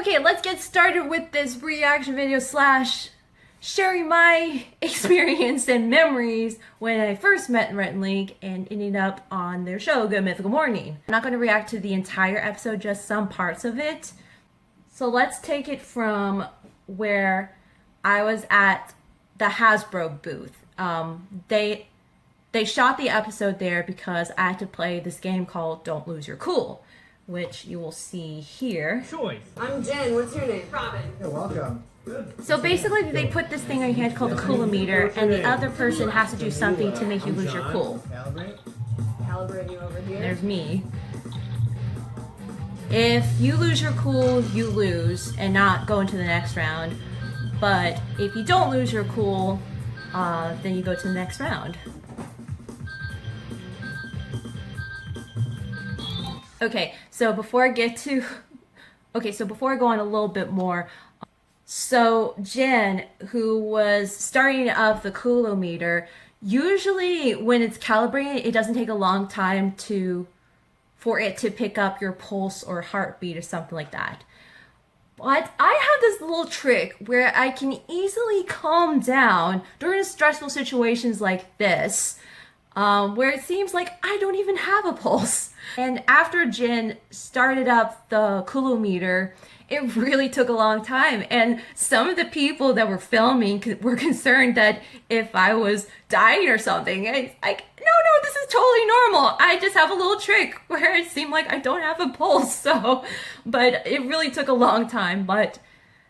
Okay, let's get started with this reaction video slash sharing my experience and memories when I first met Rhett and Link and ended up on their show, Good Mythical Morning. I'm not going to react to the entire episode, just some parts of it. So let's take it from where I was at the Hasbro booth. They shot the episode there because I had to play this game called Don't Lose Your Cool, which you will see here. Choice. I'm Jen. What's your name? Robin. You're welcome. So basically they put this thing on your head called the coolometer, and the other person has to do something to make you lose your cool. Calibrate. Calibrating you over here. There's me. If you lose your cool, you lose and not go into the next round. But if you don't lose your cool, then you go to the next round. Okay, so before I go on a little bit more, so Jen, who was starting up the coolometer, usually when it's calibrated, it doesn't take a long time for it to pick up your pulse or heartbeat or something like that. But I have this little trick where I can easily calm down during stressful situations like this, where it seems like I don't even have a pulse. And after Jen started up the coolometer, it really took a long time. And some of the people that were filming were concerned that if I was dying or something. And it's like, no, this is totally normal. I just have a little trick where it seemed like I don't have a pulse. But it really took a long time. But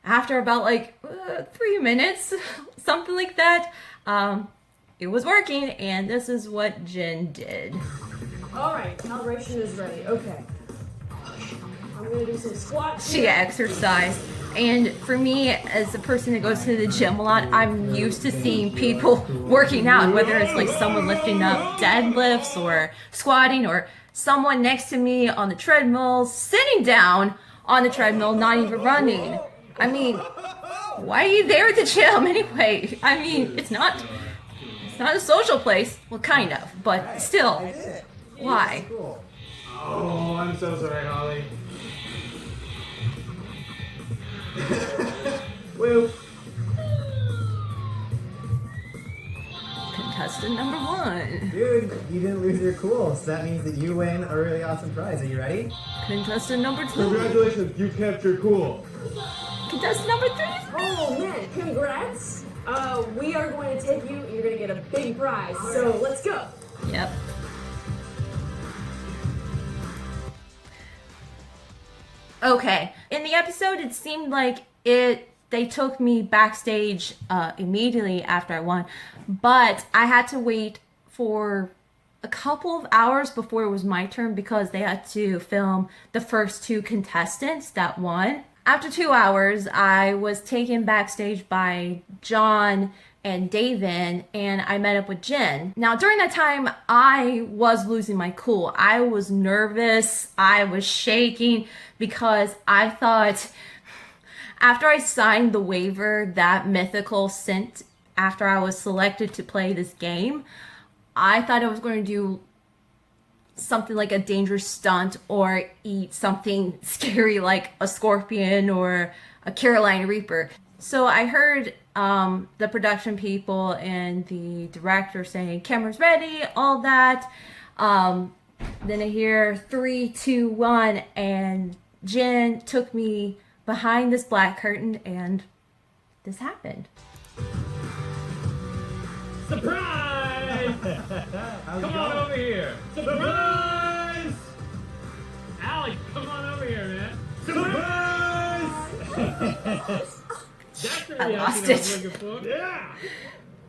after about 3 minutes, something like that, it was working, and this is what Jen did. Alright, calibration is ready. Okay. I'm gonna do some squats. She exercised, and for me, as a person that goes to the gym a lot, I'm used to seeing people working out, whether it's like someone lifting up deadlifts or squatting, or someone next to me on the treadmill, sitting down on the treadmill, not even running. I mean, why are you there at the gym anyway? I mean, it's not a social place. Well, kind of, but still. Why? Oh, I'm so sorry, Holly. Woo. Contestant number 1. Dude, you didn't lose your cool, so that means that you win a really awesome prize. Are you ready? Contestant number 2. Congratulations, you kept your cool. Contestant number 3. Oh man, congrats. We are going to take you, and you're gonna get a big prize. So let's go. Yep. Okay. In the episode, it seemed like they took me backstage immediately after I won, but I had to wait for a couple of hours before it was my turn because they had to film the first 2 contestants that won. After 2 hours, I was taken backstage by John and David, and I met up with Jen. Now, during that time, I was losing my cool. I was nervous. I was shaking because I thought, after I signed the waiver that Mythical sent after I was selected to play this game, I thought I was going to do something like a dangerous stunt or eat something scary like a scorpion or a Carolina Reaper. So I heard the production people and the director saying, "Camera's ready," all that. Then I hear 3, 2, 1, and Jen took me behind this black curtain, and this happened. Surprise! Come on over here. Surprise! Allie, come on over here, man. Surprise! That's the I reaction lost I was it. looking for. Yeah!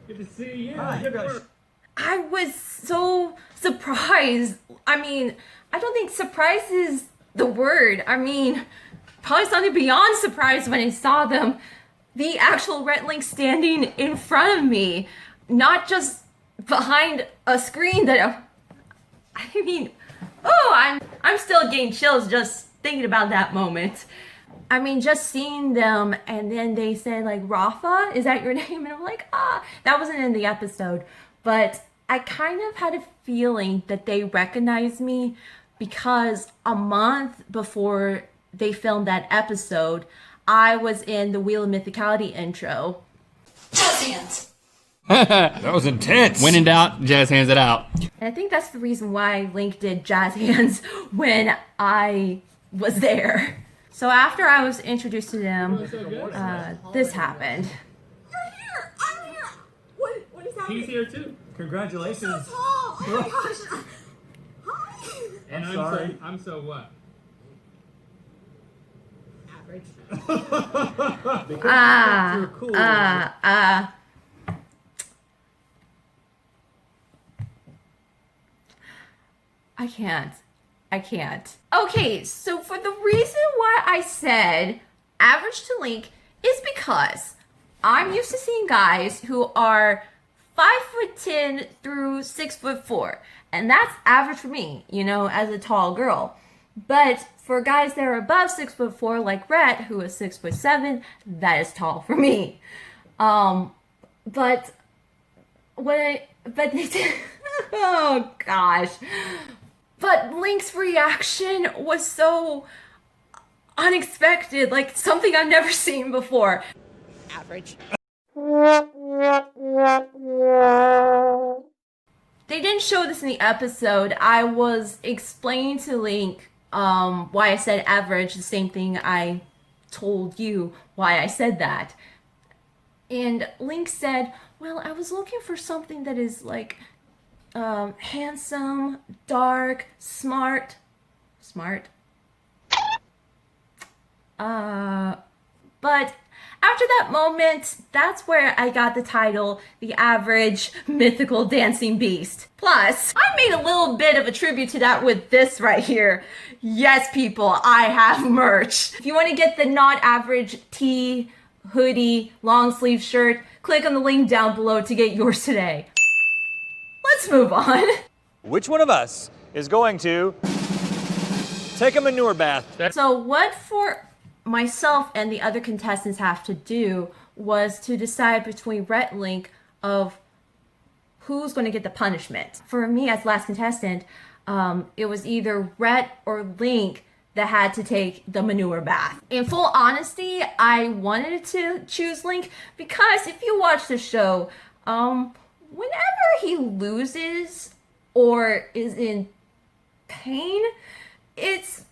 Good to see you. Hi. Good work. I was so surprised. I mean, I don't think surprise is the word. I mean, probably something beyond surprise when I saw them. The actual Rhett and Link standing in front of me, not just behind a screen that I mean, oh, I'm still getting chills just thinking about that moment. I mean, just seeing them, and then they said, like, "Rapha, is that your name?" And I'm like, that wasn't in the episode. But I kind of had a feeling that they recognized me because a month before they filmed that episode, I was in the Wheel of Mythicality intro. Jazz hands. That was intense. When in doubt, jazz hands it out. And I think that's the reason why Link did jazz hands when I was there. So after I was introduced to them, this happened. You're here! I'm here! What is happening? He's here too. Congratulations. Oh my gosh! Hi! And I'm sorry. I'm so what? Average. You're cool. I can't. Okay, so for the reason why I said average to Link is because I'm used to seeing guys who are 5'10" through 6'4", and that's average for me, you know, as a tall girl. But for guys that are above 6'4", like Rhett, who is 6'7", that is tall for me. But they did. Oh gosh. But Link's reaction was so unexpected, like something I've never seen before. Average. They didn't show this in the episode. I was explaining to Link why I said average, the same thing I told you why I said that. And Link said, well, I was looking for something that is like handsome, dark, smart. But after that moment, that's where I got the title, The Average Mythical Dancing Beast. Plus, I made a little bit of a tribute to that with this right here. Yes, people, I have merch. If you want to get the not average tee, hoodie, long sleeve shirt, click on the link down below to get yours today. Let's move on. Which one of us is going to take a manure bath? So what for myself and the other contestants have to do was to decide between Rhett and Link of who's going to get the punishment. For me as last contestant, it was either Rhett or Link that had to take the manure bath. In full honesty, I wanted to choose Link because if you watch the show, whenever he loses or is in pain, it's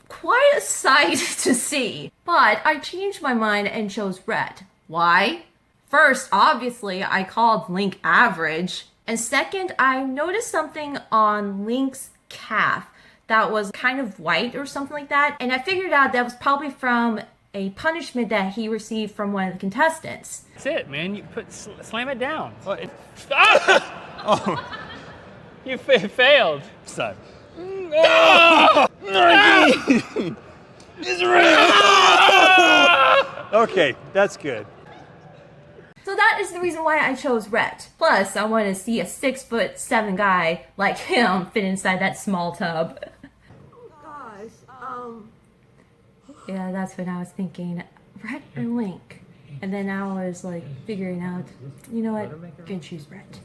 quite a sight to see. But I changed my mind and chose Rhett. Why? First, obviously, I called Link average. And second, I noticed something on Link's calf that was kind of white or something like that. And I figured out that was probably from a punishment that he received from one of the contestants. That's it, man. You slam it down. Oh, You failed. son. Okay, that's good. So that is the reason why I chose Rhett. Plus, I wanted to see a 6'7" guy like him fit inside that small tub. Gosh, Yeah, that's what I was thinking. Rhett or Link. And then I was like figuring out, you know what? I'm gonna choose Rhett.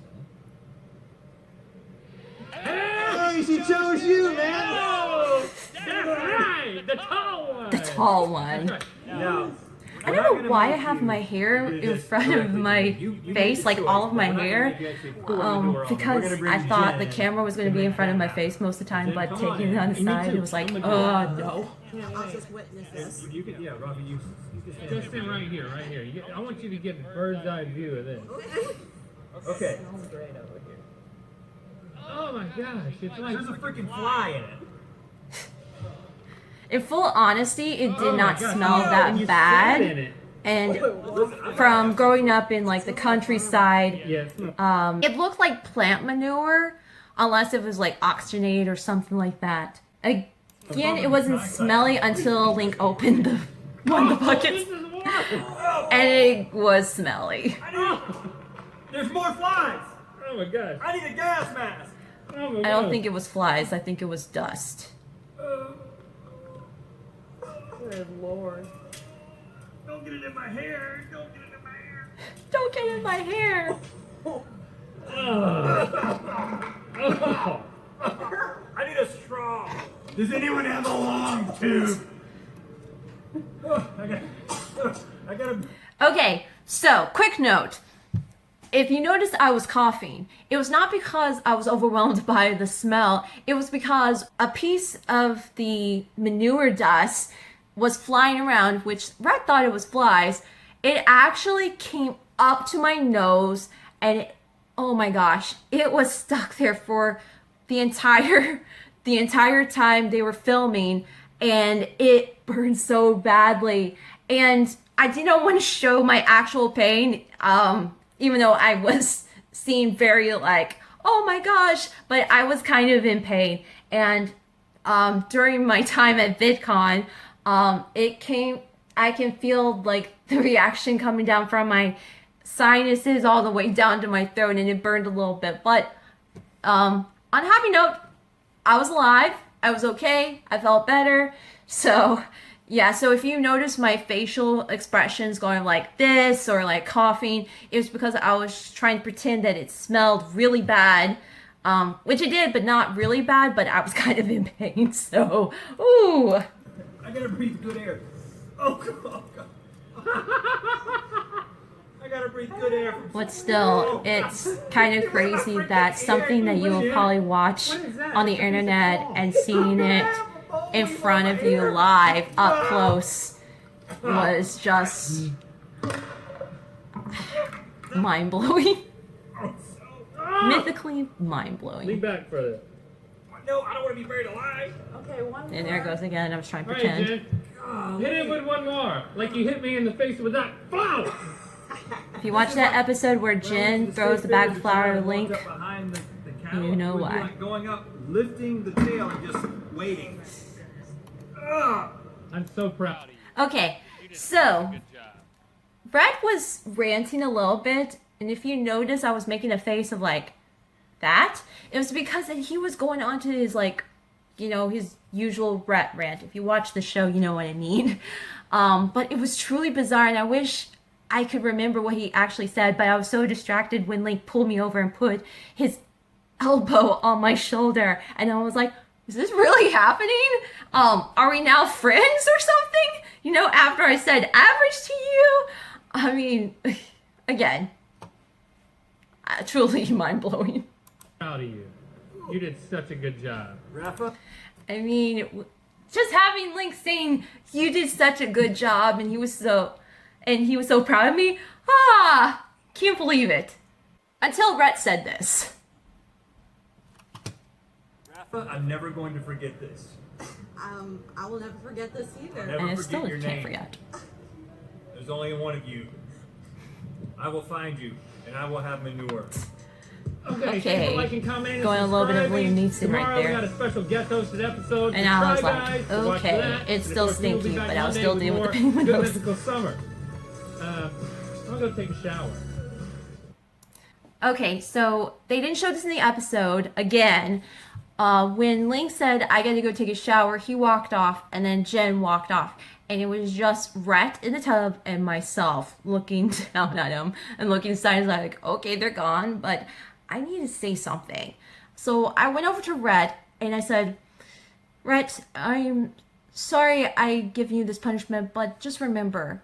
Hey, she chose you, man. Oh, that's right. The tall one. The tall one. No. I don't know why I have my hair in front of my face, like all of my hair, because I thought the camera was going to be in front of my face most of the time, but taking it on the side, it was like, oh no. I'll just witness this. You can, yeah, Rapha, you Just stand right here, right here. I want you to get a bird's eye view of this. Okay. Oh my gosh, it's like There's a freaking fly in it. In full honesty, it did Oh my not gosh, smell and that you bad. sat in it. And from growing up in like the countryside, Yes. it looked like plant manure, unless it was like oxygenate or something like that. Again, it wasn't smelly until Link opened one of the buckets, This is water. and it was smelly. There's more flies. Oh my gosh. I need a gas mask. Oh my I don't gosh. think it was flies. I think it was dust. Good Lord. Don't get it in my hair. Don't get it in my hair. Don't get in my hair. Oh. I need a straw. Does anyone have a long tube? I gotta. Okay, so quick note. If you noticed I was coughing, it was not because I was overwhelmed by the smell. It was because a piece of the manure dust was flying around, which Rhett thought it was flies. It actually came up to my nose and oh my gosh, it was stuck there for the entire time they were filming, and it burned so badly. And I didn't want to show my actual pain, even though I was seen very like, oh my gosh, but I was kind of in pain. And during my time at Vidcon, I can feel like the reaction coming down from my sinuses all the way down to my throat, and it burned a little bit. But on a happy note, I was alive. I was okay. I felt better. So yeah, so if you notice my facial expressions going like this or like coughing, it was because I was trying to pretend that it smelled really bad, which it did, but not really bad, but I was kind of in pain. So, ooh. I gotta breathe good air. Oh God. I gotta breathe good air. But still, it's kind of crazy that something that you will probably watch on the internet and seeing it in front of you live up close was just mind-blowing. Mythically mind-blowing. Lean back further. No, I don't want to be buried alive. Okay, one more. And there it goes again. I was trying to All right, pretend. Jen. Hit it with one more. Like you hit me in the face with that. Flow! If you watch that episode where Jen throws the bag of flour at Link, you know why. Like going up, lifting the tail, and just waiting. I'm so proud of you. Okay, so Rhett was ranting a little bit, and if you notice, I was making a face of like that. It was because that he was going on to his like, you know, his usual Rhett rant. If you watch the show, you know what I mean. But it was truly bizarre, and I wish I could remember what he actually said, but I was so distracted when Link pulled me over and put his elbow on my shoulder, and I was like, is this really happening? Are we now friends or something? You know, after I said average to you? I mean, again, truly mind-blowing. Proud of you. You did such a good job. Rapha? I mean, just having Link saying, you did such a good job, and he was so proud of me. Can't believe it. Until Rhett said this. Rapha, I'm never going to forget this. I will never forget this either. Never And I forget still your can't name. forget. There's only one of you. I will find you, and I will have manure. Okay. Okay. Thanks for liking, commenting, Going a little bit of subscribing. Liam Neeson right Tomorrow there. we got a special guest hosted episode. And I was Subscribe, like, guys, to watch okay, that. it's And still of course, we'll be stinky, back but I'll Monday still with deal with more the penguin Good nose. Mythical Summer. I'm gonna go take a shower. Okay, so they didn't show this in the episode again. When Link said, I gotta go take a shower, he walked off, and then Jen walked off. And it was just Rhett in the tub and myself looking down at him and looking aside, like, okay, they're gone, but I need to say something. So I went over to Rhett and I said, Rhett, I'm sorry I given you this punishment, but just remember,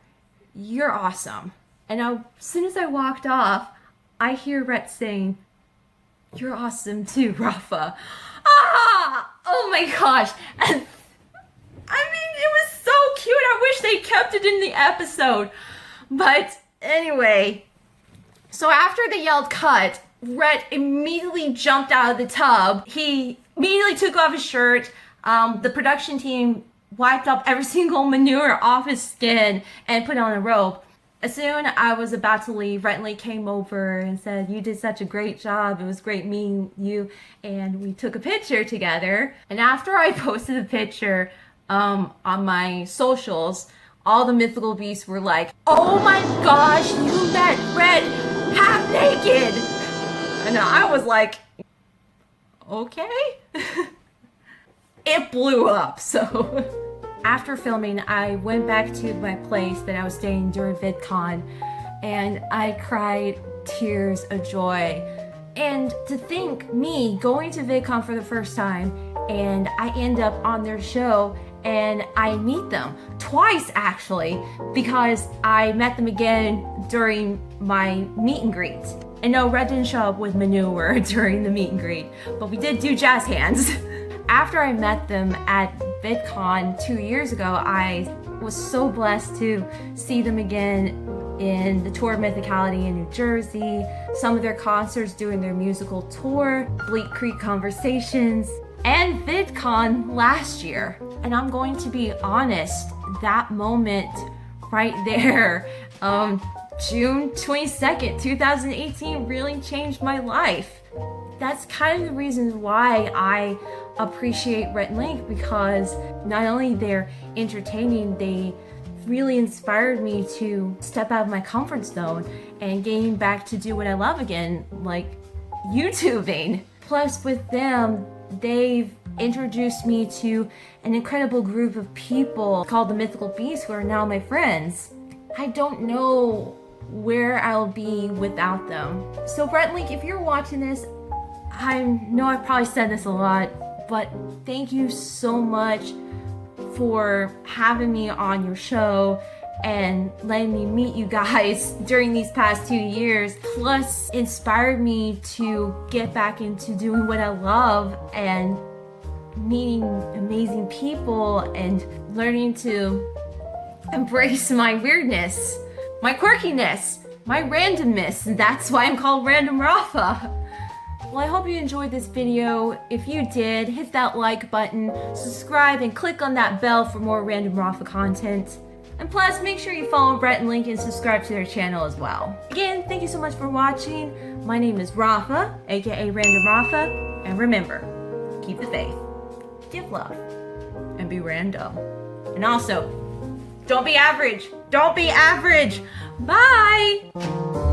you're awesome. And as soon as I walked off, I hear Rhett saying, you're awesome too, Rapha. Oh my gosh. And I mean, it was so cute. I wish they kept it in the episode. But anyway, so after they yelled cut, Rhett immediately jumped out of the tub. He immediately took off his shirt. The production team wiped up every single manure off his skin and put on a robe. As soon as I was about to leave, Rhett and Lee came over and said, you did such a great job. It was great meeting you. And we took a picture together. And after I posted the picture on my socials, all the mythical beasts were like, oh my gosh, you met Rhett half naked. And I was like, okay. It blew up, so. After filming, I went back to my place that I was staying during VidCon, and I cried tears of joy. And to think, me going to VidCon for the first time, and I end up on their show and I meet them twice actually, because I met them again during my meet and greet. And no, Rhett didn't show up with manure during the meet and greet, but we did do jazz hands. After I met them at Vidcon 2 years ago, I was so blessed to see them again in the tour of Mythicality in New Jersey, some of their concerts during their musical tour, Bleak Creek Conversations, and Vidcon last year. And I'm going to be honest, that moment right there, June 22nd, 2018 really changed my life. That's kind of the reason why I appreciate Rhett and Link, because not only they're entertaining, they really inspired me to step out of my comfort zone and getting back to do what I love again, like YouTubing. Plus with them, they've introduced me to an incredible group of people called the Mythical Beasts, who are now my friends. I don't know where I'll be without them. So Rhett and Link, if you're watching this, I know I've probably said this a lot, but thank you so much for having me on your show and letting me meet you guys during these past 2 years, plus inspired me to get back into doing what I love and meeting amazing people and learning to embrace my weirdness, my quirkiness, my randomness. That's why I'm called Random Rapha. Well, I hope you enjoyed this video. If you did, hit that like button, subscribe, and click on that bell for more Random Rapha content. And plus, make sure you follow Rhett and Link and subscribe to their channel as well. Again, thank you so much for watching. My name is Rapha, aka Random Rapha, and remember, keep the faith, give love, and be random. And also, don't be average. Don't be average. Bye!